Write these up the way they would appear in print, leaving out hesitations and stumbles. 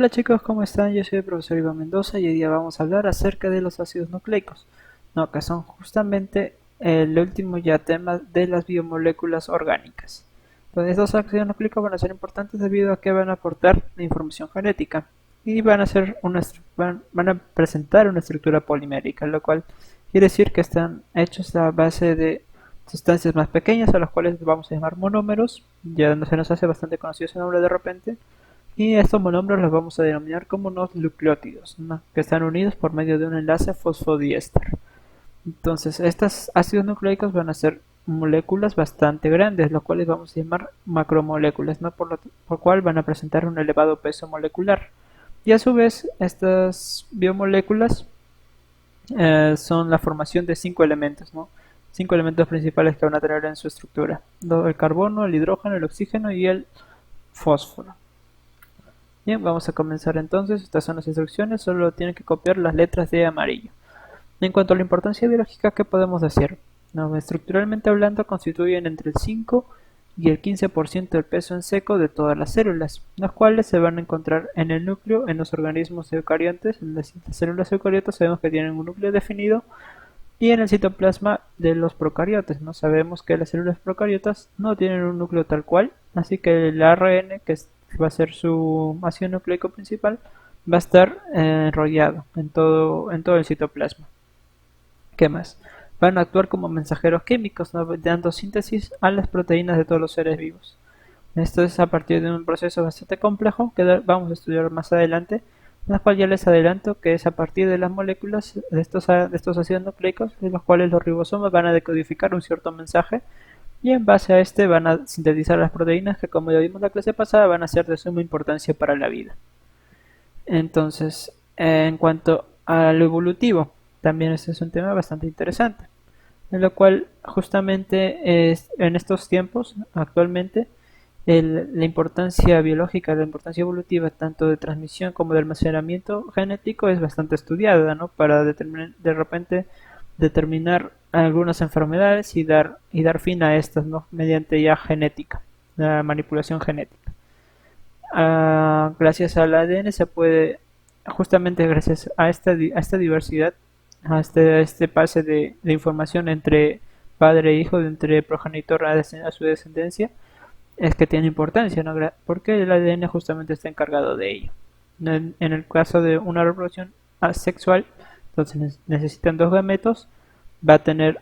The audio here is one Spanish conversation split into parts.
Hola chicos, ¿cómo están? Yo soy el profesor Iván Mendoza y hoy día vamos a hablar acerca de los ácidos nucleicos, no, que son justamente el último ya tema de las biomoléculas orgánicas. Entonces, estos ácidos nucleicos van a ser importantes debido a que van a aportar la información genética y van a ser van a presentar una estructura polimérica, lo cual quiere decir que están hechos a base de sustancias más pequeñas a las cuales vamos a llamar monómeros. Ya no se nos hace bastante conocido ese nombre de repente, y estos monómeros los vamos a denominar como unos nucleótidos, ¿no? Que están unidos por medio de un enlace fosfodiéster. Entonces, estos ácidos nucleicos van a ser moléculas bastante grandes, los cuales vamos a llamar macromoléculas, ¿no? Por cual van a presentar un elevado peso molecular. Y a su vez, estas biomoléculas son la formación de cinco elementos, ¿no? Cinco elementos principales que van a tener en su estructura: el carbono, el hidrógeno, el oxígeno y el fósforo. Bien, vamos a comenzar entonces. Estas son las instrucciones, solo tienen que copiar las letras de amarillo. En cuanto a la importancia biológica, ¿qué podemos decir? No, estructuralmente hablando, constituyen entre el 5 y el 15% del peso en seco de todas las células, las cuales se van a encontrar en el núcleo en los organismos eucariontes. En las células eucariotas sabemos que tienen un núcleo definido, y en el citoplasma de los procariotes. No sabemos que las células procariotas no tienen un núcleo tal cual, así que el ARN, va a ser su ácido nucleico principal, va a estar enrollado en todo el citoplasma. ¿Qué más? Van a actuar como mensajeros químicos, ¿no? Dando síntesis a las proteínas de todos los seres vivos. Esto es a partir de un proceso bastante complejo que vamos a estudiar más adelante, en la cual ya les adelanto que es a partir de las moléculas de estos ácidos nucleicos, de los cuales los ribosomas van a decodificar un cierto mensaje, y en base a este van a sintetizar las proteínas que, como ya vimos en la clase pasada, van a ser de suma importancia para la vida. Entonces, en cuanto a lo evolutivo, también este es un tema bastante interesante, en lo cual justamente en estos tiempos, actualmente, la importancia biológica, la importancia evolutiva, tanto de transmisión como de almacenamiento genético, es bastante estudiada, ¿no? Para determinar, de repente determinar algunas enfermedades y dar fin a estas, ¿no? Mediante ya genética, la manipulación genética. Gracias al ADN se puede, justamente gracias a esta diversidad, a este pase de información entre padre e hijo, entre progenitor a su descendencia, es que tiene importancia, ¿no? Porque el ADN justamente está encargado de ello. En el caso de una reproducción asexual, entonces necesitan dos gametos, va a tener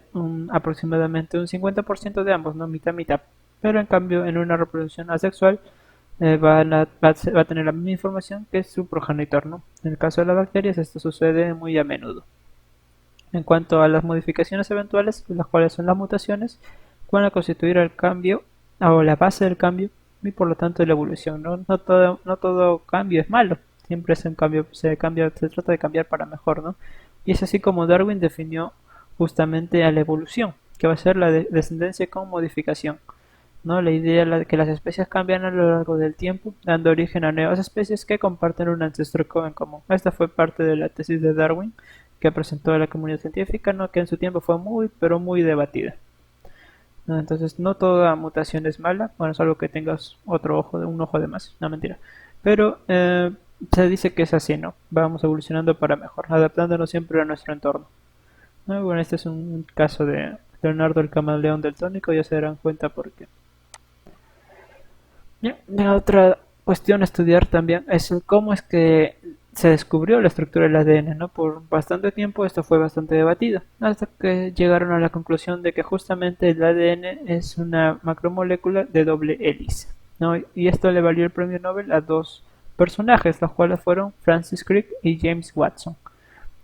aproximadamente un 50% de ambos, no mitad mitad. Pero en cambio, en una reproducción asexual, va a tener la misma información que su progenitor, ¿no? En el caso de las bacterias, esto sucede muy a menudo. En cuanto a las modificaciones eventuales, las cuales son las mutaciones, van a constituir el cambio o la base del cambio y por lo tanto de la evolución. No todo cambio es malo, siempre es un cambio, se trata de cambiar para mejor, ¿no? Y es así como Darwin definió justamente a la evolución, que va a ser la descendencia con modificación, ¿no? La idea de que las especies cambian a lo largo del tiempo, dando origen a nuevas especies que comparten un ancestro en común. Esta fue parte de la tesis de Darwin que presentó a la comunidad científica, ¿no? Que en su tiempo fue muy, pero muy debatida, ¿no? Entonces, no toda mutación es mala, bueno, salvo que tengas un ojo de más, no mentira. Pero se dice que es así, ¿no? Vamos evolucionando para mejor, adaptándonos siempre a nuestro entorno, ¿no? Bueno, este es un caso de Leonardo el camaleón del tónico, ya se darán cuenta por qué. Bien, la otra cuestión a estudiar también es cómo es que se descubrió la estructura del ADN, ¿no? Por bastante tiempo esto fue bastante debatido, hasta que llegaron a la conclusión de que justamente el ADN es una macromolécula de doble hélice, ¿no? Y esto le valió el premio Nobel a dos personajes, los cuales fueron Francis Crick y James Watson,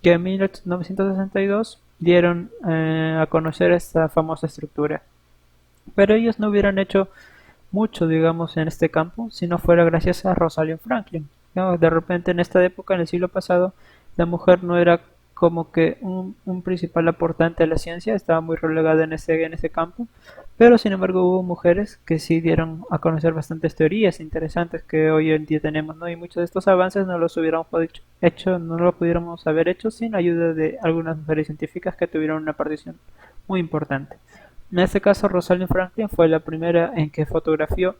que en 1962 dieron a conocer esta famosa estructura. Pero ellos no hubieran hecho mucho, digamos, en este campo si no fuera gracias a Rosalind Franklin, ¿no? De repente en esta época, en el siglo pasado, la mujer no era como que un principal aportante a la ciencia, estaba muy relegada en ese campo, pero sin embargo hubo mujeres que sí dieron a conocer bastantes teorías interesantes que hoy en día tenemos, ¿no? Y muchos de estos avances no los hubiéramos hecho, no los pudiéramos haber hecho sin ayuda de algunas mujeres científicas que tuvieron una participación muy importante. En este caso, Rosalind Franklin fue la primera en que fotografió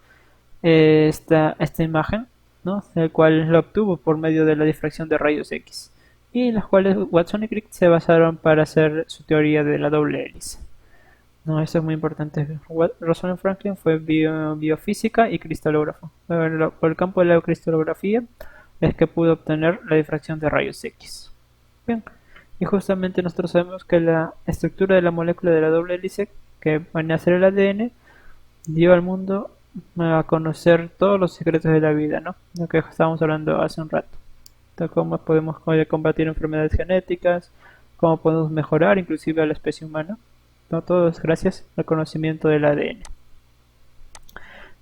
esta imagen, ¿no? El cual lo obtuvo por medio de la difracción de rayos X, y los cuales Watson y Crick se basaron para hacer su teoría de la doble hélice. No, esto es muy importante. Rosalind Franklin fue biofísica y cristalógrafo. Por el campo de la cristalografía es que pudo obtener la difracción de rayos X. Bien, y justamente nosotros sabemos que la estructura de la molécula de la doble hélice que van a ser el ADN dio al mundo a conocer todos los secretos de la vida, ¿no? Lo que estábamos hablando hace un rato. Entonces, cómo podemos combatir enfermedades genéticas, cómo podemos mejorar inclusive a la especie humana. No, todo es gracias al conocimiento del ADN.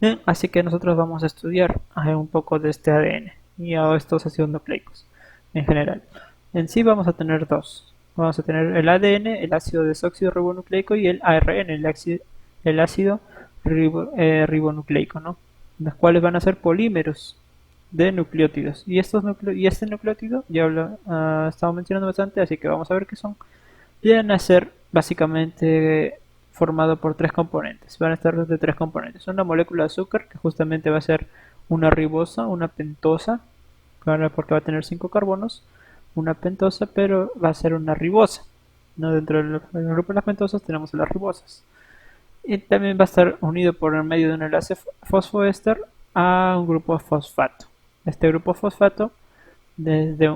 Bien, así que nosotros vamos a estudiar un poco de este ADN y a estos ácidos nucleicos en general. En sí vamos a tener dos. Vamos a tener el ADN, el ácido desoxirribonucleico, y el ARN, el ácido ribonucleico, ¿no? Los cuales van a ser polímeros de nucleótidos. Y este nucleótido ya estamos mencionando bastante, así que vamos a ver qué son. Vienen a ser básicamente formado por tres componentes. Van a estar de tres componentes. Una molécula de azúcar, que justamente va a ser una ribosa, una pentosa, porque va a tener 5 carbonos. Una pentosa, pero va a ser una ribosa. ¿No? Dentro del grupo de las pentosas tenemos las ribosas. Y también va a estar unido por el medio de un enlace fosfoéster a un grupo fosfato. Este grupo fosfato viene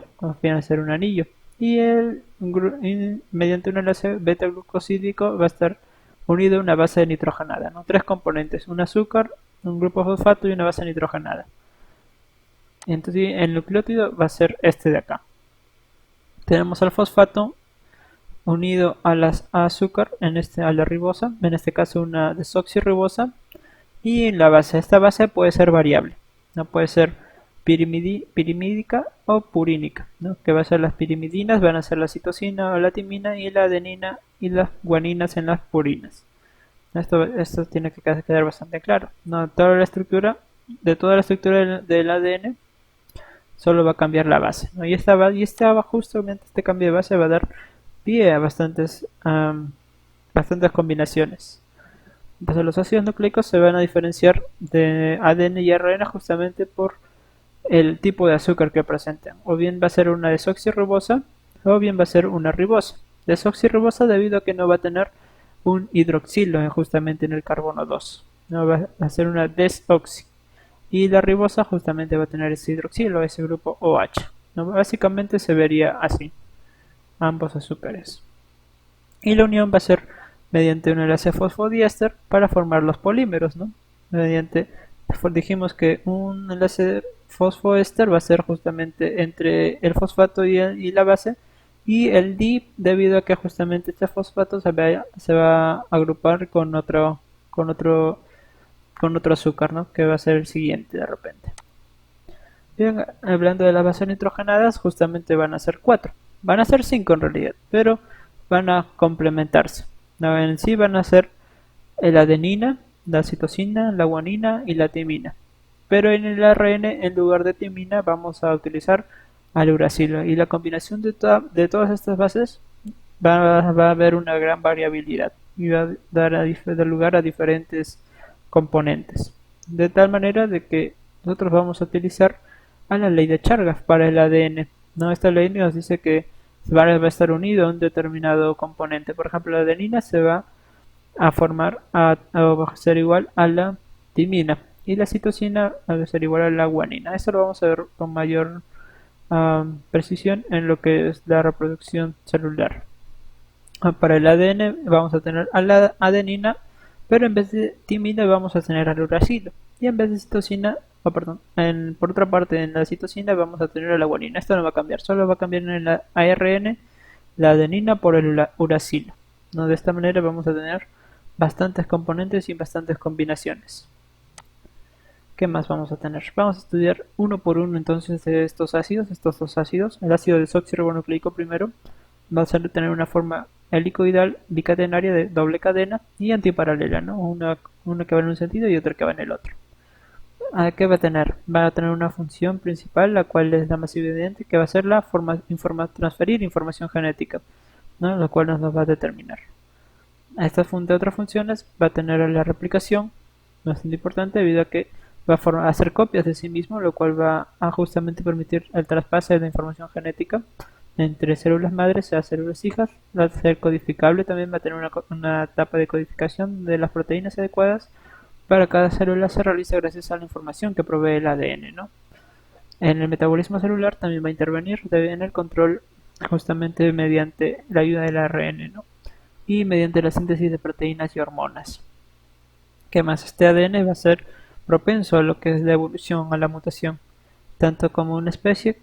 a ser un anillo. Y mediante un enlace beta-glucosídico va a estar unido a una base nitrogenada, ¿no? Tres componentes: un azúcar, un grupo fosfato y una base nitrogenada. Entonces el nucleótido va a ser este de acá. Tenemos al fosfato unido a azúcar, a la ribosa, en este caso una desoxirribosa, y la base. Esta base puede ser variable, no puede ser pirimídica o purínica, ¿no? Que va a ser las pirimidinas, van a ser la citosina o la timina, y la adenina y las guaninas en las purinas. Esto tiene que quedar bastante claro, ¿no? Toda la estructura del ADN solo va a cambiar la base, ¿no? Justamente este cambio de base va a dar pie a bastantes combinaciones. Entonces los ácidos nucleicos se van a diferenciar de ADN y ARN justamente por el tipo de azúcar que presentan. O bien va a ser una desoxirribosa o bien va a ser una ribosa. Desoxirribosa debido a que no va a tener un hidroxilo justamente en el carbono 2. No va a ser una desoxi. Y la ribosa justamente va a tener ese hidroxilo, ese grupo OH. ¿No? Básicamente se vería así ambos azúcares. Y la unión va a ser mediante un enlace fosfodiéster para formar los polímeros, ¿no? Dijimos que un enlace fosfoéster va a ser justamente entre el fosfato y la base, y el di, debido a que justamente este fosfato se va a agrupar con otro azúcar, ¿no? Que va a ser el siguiente de repente. Bien, hablando de las bases nitrogenadas, justamente van a ser 4. Van a ser 5 en realidad, pero van a complementarse. ¿No? En sí van a ser la adenina, la citosina, la guanina y la timina. Pero en el ARN, en lugar de timina, vamos a utilizar al uracilo. Y la combinación de todas estas bases va a haber una gran variabilidad y va a dar lugar a diferentes componentes. De tal manera de que nosotros vamos a utilizar a la ley de Chargaff para el ADN. ¿No? Esta ley nos dice que va a estar unido a un determinado componente. Por ejemplo, la adenina se va a formar va a ser igual a la timina, y la citosina va a ser igual a la guanina. Esto lo vamos a ver con mayor precisión en lo que es la reproducción celular. Para el ADN vamos a tener a la adenina, pero en vez de timina vamos a tener al uracilo, y en vez de citosina, por otra parte, en la citosina vamos a tener a la guanina. Esto no va a cambiar, solo va a cambiar en el ARN la adenina por el uracilo, ¿no? De esta manera vamos a tener bastantes componentes y bastantes combinaciones. ¿Qué más vamos a tener? Vamos a estudiar uno por uno entonces de estos dos ácidos. El ácido desoxirribonucleico primero va a tener una forma helicoidal bicatenaria de doble cadena y antiparalela, ¿no? Una que va en un sentido y otra que va en el otro. ¿Qué va a tener? Va a tener una función principal, la cual es la más evidente, que va a ser transferir información genética, ¿no? Lo cual nos va a determinar. Otras funciones va a tener la replicación, bastante importante debido a que va a hacer copias de sí mismo, lo cual va a justamente permitir el traspase de la información genética entre células madres a células hijas. Va a ser codificable, también va a tener una etapa de codificación de las proteínas adecuadas para cada célula. Se realiza gracias a la información que provee el ADN, ¿no? En el metabolismo celular también va a intervenir en el control justamente mediante la ayuda del ARN, ¿no? Y mediante la síntesis de proteínas y hormonas. ¿Qué más? Este ADN va a ser propenso a lo que es la evolución, a la mutación, tanto como una especie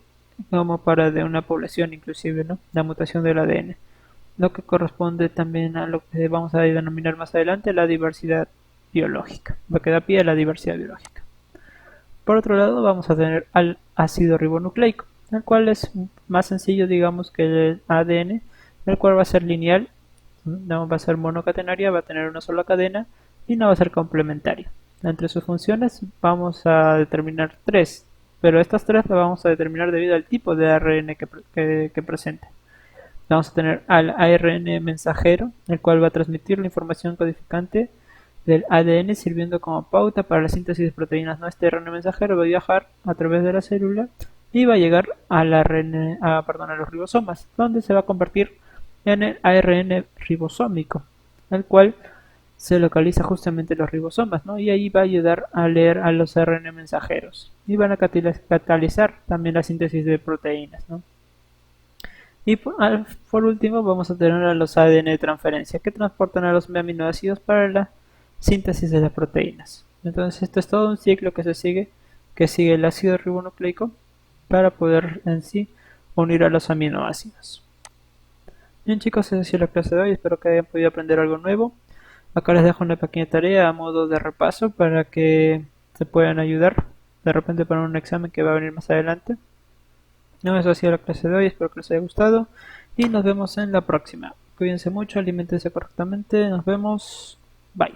como para de una población inclusive, ¿no? La mutación del ADN, lo que corresponde también a lo que vamos a denominar más adelante la diversidad biológica, lo que da pie a la diversidad biológica. Por otro lado, vamos a tener al ácido ribonucleico, el cual es más sencillo, digamos, que el ADN, el cual va a ser lineal, no va a ser monocatenaria, va a tener una sola cadena y no va a ser complementaria. Entre sus funciones vamos a determinar tres, pero estas tres las vamos a determinar debido al tipo de ARN que presente. Vamos a tener al ARN mensajero, el cual va a transmitir la información codificante del ADN sirviendo como pauta para la síntesis de proteínas. ¿No? Este ARN mensajero va a viajar a través de la célula y va a llegar a los ribosomas, donde se va a convertir en el ARN ribosómico, el cual se localiza justamente en los ribosomas, ¿no? Y ahí va a ayudar a leer a los ARN mensajeros y van a catalizar también la síntesis de proteínas, ¿no? Y por último vamos a tener a los ADN de transferencia que transportan a los aminoácidos para la síntesis de las proteínas. Entonces esto es todo un ciclo que sigue el ácido ribonucleico para poder en sí unir a los aminoácidos. Bien chicos, esa ha sido la clase de hoy, espero que hayan podido aprender algo nuevo. Acá les dejo una pequeña tarea a modo de repaso para que se puedan ayudar de repente para un examen que va a venir más adelante. No, eso ha sido la clase de hoy, espero que les haya gustado y nos vemos en la próxima. Cuídense mucho, alimentense correctamente, nos vemos, bye.